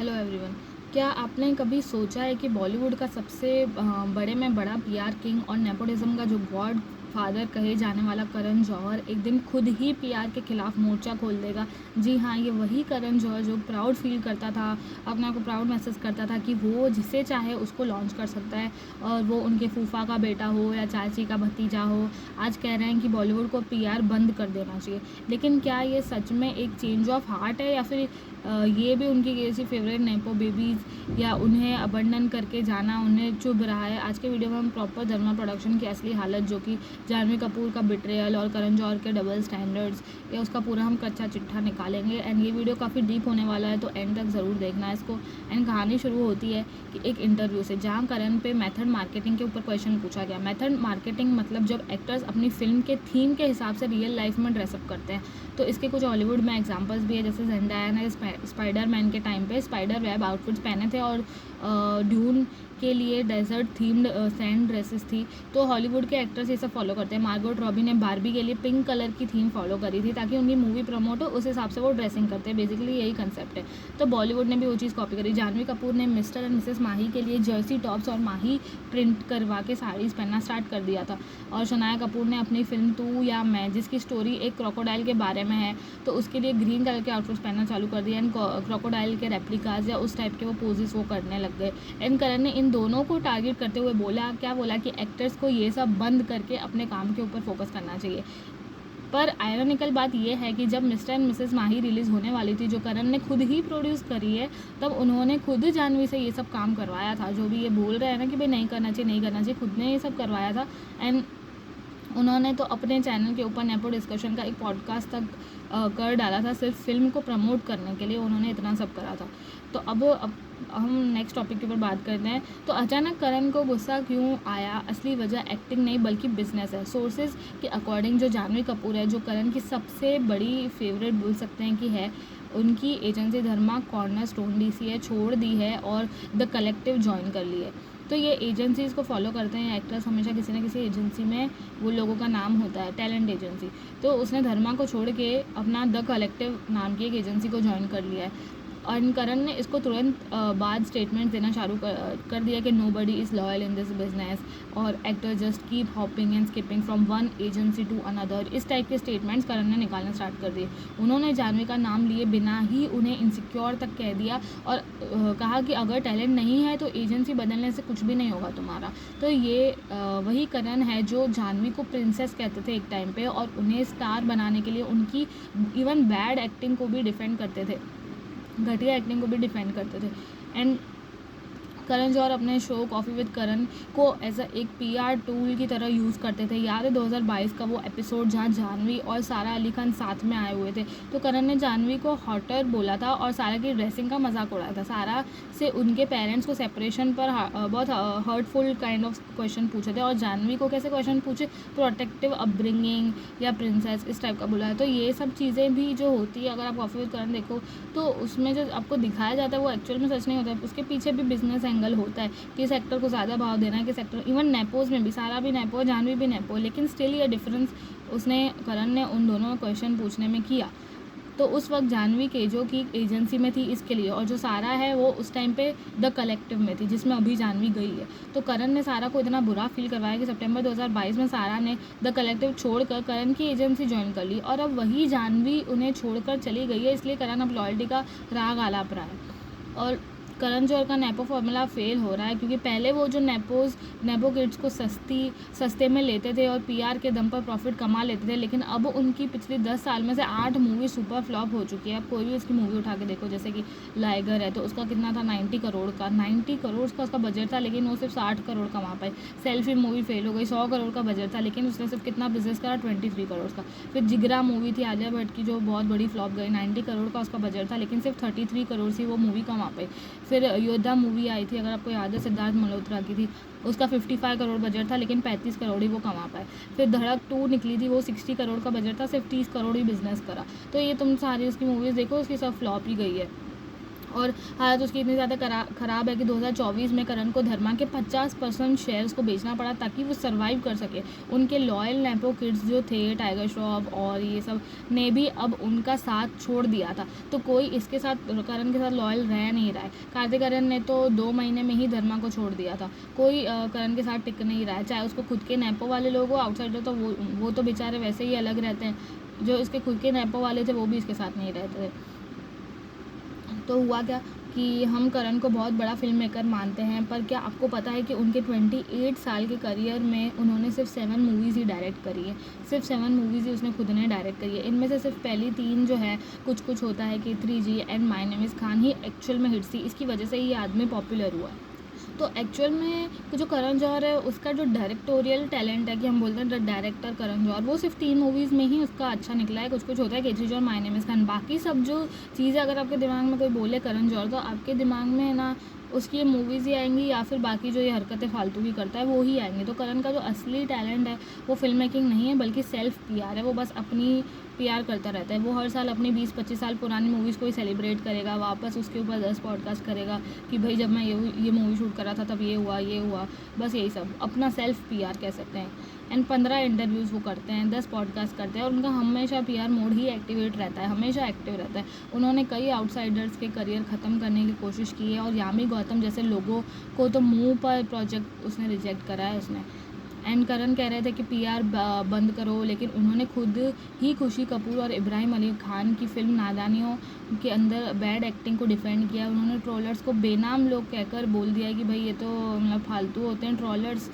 Hello everyone. क्या आपने कभी सोचा है कि बॉलीवुड का सबसे बड़े में बड़ा पीआर किंग और नेपोटिज्म का जो गॉड फादर कहे जाने वाला करण जौहर एक दिन खुद ही पीआर के खिलाफ मोर्चा खोल देगा। जी हाँ, ये वही करण जौहर जो प्राउड फील करता था, अपने आप को प्राउड महसूस करता था कि वो जिसे चाहे उसको लॉन्च कर सकता है, और वो उनके फूफा का बेटा हो या चाची का भतीजा हो, आज कह रहे हैं कि बॉलीवुड को पीआर बंद कर देना चाहिए। लेकिन क्या ये सच में एक चेंज ऑफ हार्ट है, या फिर ये भी उनकी किसी फेवरेट नेपो बेबीज़ या उन्हें अबंडन करके जाना उन्हें चुभ रहा है? आज के वीडियो में हम प्रॉपर धर्मा प्रोडक्शन की असली हालत, जो कि जानवी कपूर का बिट्रेयल और करण जौहर के डबल स्टैंडर्ड्स, या उसका पूरा हम कच्चा चिट्ठा निकालेंगे। एंड ये वीडियो काफ़ी डीप होने वाला है, तो एंड तक ज़रूर देखना है इसको। एंड कहानी शुरू होती है कि एक इंटरव्यू से, जहाँ करण पे मेथड मार्केटिंग के ऊपर क्वेश्चन पूछा गया। मेथड मार्केटिंग मतलब जब एक्टर्स अपनी फिल्म के थीम के हिसाब से रियल लाइफ में ड्रेसअप करते हैं। तो इसके कुछ हॉलीवुड में एग्जांपल्स भी है, जैसे जेंडाया ने स्पाइडरमैन के टाइम पे स्पाइडर वेब आउटफिट्स पहने थे, और ड्यून के लिए डेजर्ट थीम्ड सैंड ड्रेसेस थी। तो हॉलीवुड के एक्टर्स ये सब फॉलो करते हैं। मार्गोट रॉबी ने बारबी के लिए पिंक कलर की थीम फॉलो करी थी, ताकि उनकी मूवी प्रमोट हो, उस हिसाब से वो ड्रेसिंग करते हैं। बेसिकली यही कंसेप्ट है। तो बॉलीवुड ने भी वो चीज़ कॉपी करी। जानवी कपूर ने मिस्टर एंड मिसेस माही के लिए जर्सी टॉप्स और माही प्रिंट करवा के साड़ीज़ पहनना स्टार्ट कर दिया था। और शनाया कपूर ने अपनी फिल्म तू या मैं, जिसकी स्टोरी एक क्रोकोडाइल के बारे में है, तो उसके लिए ग्रीन कलर के आउटफिट्स पहनना चालू कर दिया। एंड क्रोकोडाइल के रेप्लिकाज या उस टाइप के वो पोजेस वो करने लग गए। एंड करण ने इन दोनों को टारगेट करते हुए बोला कि एक्टर्स को ये सब बंद करके अपने काम के ऊपर फोकस करना चाहिए। पर आयरनिकल बात यह है कि जब mister and Mrs Mahi release होने वाली थी, जो करण ने खुद ही प्रोड्यूस करी है, तब उन्होंने खुद जानवी से ये सब काम करवाया था। जो भी ये बोल रहे हैं ना कि भाई नहीं करना चाहिए, खुद ने ये सब करवाया था। एंड उन्होंने तो अपने चैनल के ऊपर नेपो डिस्कशन का एक पॉडकास्ट तक कर डाला था, सिर्फ फिल्म को प्रमोट करने के लिए उन्होंने इतना सब करा था। तो अब हम नेक्स्ट टॉपिक के ऊपर बात करते हैं। तो अचानक करण को गुस्सा क्यों आया? असली वजह एक्टिंग नहीं बल्कि बिजनेस है। सोर्सेज के अकॉर्डिंग जो जानवी कपूर है, जो करण की सबसे बड़ी फेवरेट बोल सकते हैं कि है, उनकी एजेंसी धर्मा कॉर्नर स्टोन DCA छोड़ दी है और द कलेक्टिव ज्वाइन कर ली है। तो ये एजेंसीज़ को फॉलो करते हैं एक्टर्स, हमेशा किसी न किसी एजेंसी में वो लोगों का नाम होता है, टैलेंट एजेंसी। तो उसने धर्मा को छोड़ के अपना द कलेक्टिव नाम की एक एजेंसी को ज्वाइन कर लिया है। और करण ने इसको तुरंत बाद स्टेटमेंट देना चालू कर दिया कि nobody is loyal in this business, और actor just keep hopping and skipping from one agency to another. इस टाइप के स्टेटमेंट्स करण ने निकालना स्टार्ट कर दिए। उन्होंने जानवी का नाम लिए बिना ही उन्हें इनसिक्योर तक कह दिया, और कहा कि अगर टैलेंट नहीं है तो एजेंसी बदलने से कुछ भी नहीं होगा तुम्हारा। तो ये वही करण है जो जानवी को प्रिंसेस कहते थे एक टाइम पे, और उन्हें स्टार बनाने के लिए उनकी इवन बैड एक्टिंग को भी डिफेंड करते थे, घटिया एक्टिंग को भी डिफेंड करते थे। एंड करण जौहर अपने शो कॉफ़ी विद करण को एज अ एक PR टूल की तरह यूज़ करते थे। याद है 2022 का वो एपिसोड जहाँ जानवी और सारा अली खान साथ में आए हुए थे। तो करण ने जानवी को हॉटर बोला था और सारा की ड्रेसिंग का मजाक उड़ाया था। सारा से उनके पेरेंट्स को सेपरेशन पर बहुत हर्टफुल काइंड ऑफ क्वेश्चन पूछे थे, और जानवी को कैसे क्वेश्चन पूछे, प्रोटेक्टिव अपब्रिंगिंग या प्रिंसेस, इस टाइप का बोला है। तो ये सब चीज़ें भी जो होती है, अगर आप कॉफ़ी विद करण देखो तो उसमें जो आपको दिखाया जाता है वो एक्चुअल में सच नहीं होता है। उसके पीछे भी बिजनेस एंगल होता है, किस एक्टर को ज़्यादा भाव देना है, किस एक्टर, इवन नेपोज में भी सारा भी नेपो, जानवी भी नेपो, लेकिन स्टिल ये डिफरेंस उसने करण ने उन दोनों में क्वेश्चन पूछने में किया। तो उस वक्त जानवी के जो कि एजेंसी में थी इसके लिए, और जो सारा है वो उस टाइम पे द कलेक्टिव में थी, जिसमें अभी जानवी गई है। तो करण ने सारा को इतना बुरा फील करवाया कि सितंबर 2022 में सारा ने द कलेक्टिव छोड़कर करण की एजेंसी ज्वाइन कर ली, और अब वही जानवी उन्हें छोड़कर चली गई है। इसलिए करण अब लॉयल्टी का राग आलाप रहा है। और करण जौहर का नेपो फार्मूला फेल हो रहा है, क्योंकि पहले वो जो नेपो किड्स को सस्ते में लेते थे और PR के दम पर प्रॉफिट कमा लेते थे, लेकिन अब उनकी पिछली 10 साल में से 8 मूवी सुपर फ्लॉप हो चुकी है। अब कोई भी उसकी मूवी उठा के देखो, जैसे कि लाइगर है, तो उसका कितना था, 90 करोड़ का, 90 करोड़ का उसका बजट था, लेकिन वो सिर्फ 60 करोड़ कमा पाए। सेल्फी मूवी फेल हो गई, 100 करोड़ का बजट था, लेकिन उसने सिर्फ कितना बिजनेस करा, 23 करोड़ का। फिर जिगरा मूवी थी आलिया भट्ट की, जो बहुत बड़ी फ्लॉप गई, 90 करोड़ का उसका बजट था, लेकिन सिर्फ 33 करोड़ से वो मूवी कमा पाई। फिर योद्धा मूवी आई थी, अगर आपको याद है, सिद्धार्थ मल्होत्रा की थी, उसका 55 करोड़ बजट था, लेकिन 35 करोड़ ही वो कमा पाए। फिर धड़क 2 निकली थी, वो 60 करोड़ का बजट था, सिर्फ 30 करोड़ ही बिजनेस करा। तो ये तुम सारी उसकी मूवीज़ देखो, उसकी सब फ्लॉप ही गई है। और हालत उसकी इतनी ज़्यादा ख़राब है कि 2024 में करण को धर्मा के 50% शेयर्स को बेचना पड़ा ताकि वो सर्वाइव कर सके। उनके लॉयल नेपो किड्स जो थे, टाइगर श्रॉफ और ये सब ने भी अब उनका साथ छोड़ दिया था, तो कोई इसके साथ, करण के साथ लॉयल रह नहीं रहा है। कार्तिक आर्यन ने तो 2 महीने में ही धर्मा को छोड़ दिया था। कोई करण के साथ टिक नहीं रहा है, चाहे उसको खुद के नेपो वाले लोग हो, आउटसाइडर तो वो तो बेचारे वैसे ही अलग रहते हैं। जो इसके खुद के नेपो वाले थे वो भी इसके साथ नहीं रहते थे। तो हुआ क्या कि हम करण को बहुत बड़ा फिल्म मेकर मानते हैं, पर क्या आपको पता है कि उनके 28 साल के करियर में उन्होंने सिर्फ 7 मूवीज़ ही डायरेक्ट करी है। सिर्फ 7 मूवीज़ ही उसने खुद ने डायरेक्ट करी है। इनमें से सिर्फ पहली 3 जो है, कुछ कुछ होता है कि 3G and my name is Khan, he actual में हिट्स थी। इसकी वजह से ये आदमी पॉपुलर हुआ है। तो एक्चुअल में जो करण जौहर है, उसका जो डायरेक्टोरियल टैलेंट है, कि हम बोलते हैं डायरेक्टर करण जौहर, वो सिर्फ 3 मूवीज़ में ही उसका अच्छा निकला है। कुछ कुछ होता है, केसरी और माय नेम इज़ खान। बाकी सब जो चीज़ें अगर आपके दिमाग में कोई बोले करण जौहर, तो आपके दिमाग में ना उसकी ये मूवीज़ ही आएंगी, या फिर बाकी जो ये हरकतें फालतू की करता है वो ही आएंगी। तो करण का जो असली टैलेंट है वो फिल्म मेकिंग नहीं है, बल्कि सेल्फ PR है। वो बस अपनी PR करता रहता है। वो हर साल अपनी 20-25 साल पुरानी मूवीज़ को ही सेलिब्रेट करेगा, वापस उसके ऊपर 10 पॉडकास्ट करेगा कि भाई जब मैं ये मूवी शूट करा था तब ये हुआ, बस यही सब अपना सेल्फ PR कह सकते हैं। एंड 15 इंटरव्यूज़ वो करते हैं, 10 पॉडकास्ट करते हैं, और उनका हमेशा PR मोड ही एक्टिवेट रहता है, हमेशा एक्टिव रहता है। उन्होंने कई आउटसाइडर्स के करियर ख़त्म करने की कोशिश की है, और यामी गौतम जैसे लोगों को तो मुंह पर प्रोजेक्ट उसने रिजेक्ट करा है उसने। एंड करण कह रहे थे कि PR बंद करो, लेकिन उन्होंने खुद ही खुशी कपूर और इब्राहिम अली खान की फिल्म नादानियों के अंदर बैड एक्टिंग को डिफेंड किया। उन्होंने ट्रोलर्स को बेनाम लोग कहकर बोल दिया कि भाई ये तो मतलब फालतू होते हैं ट्रोलर्स,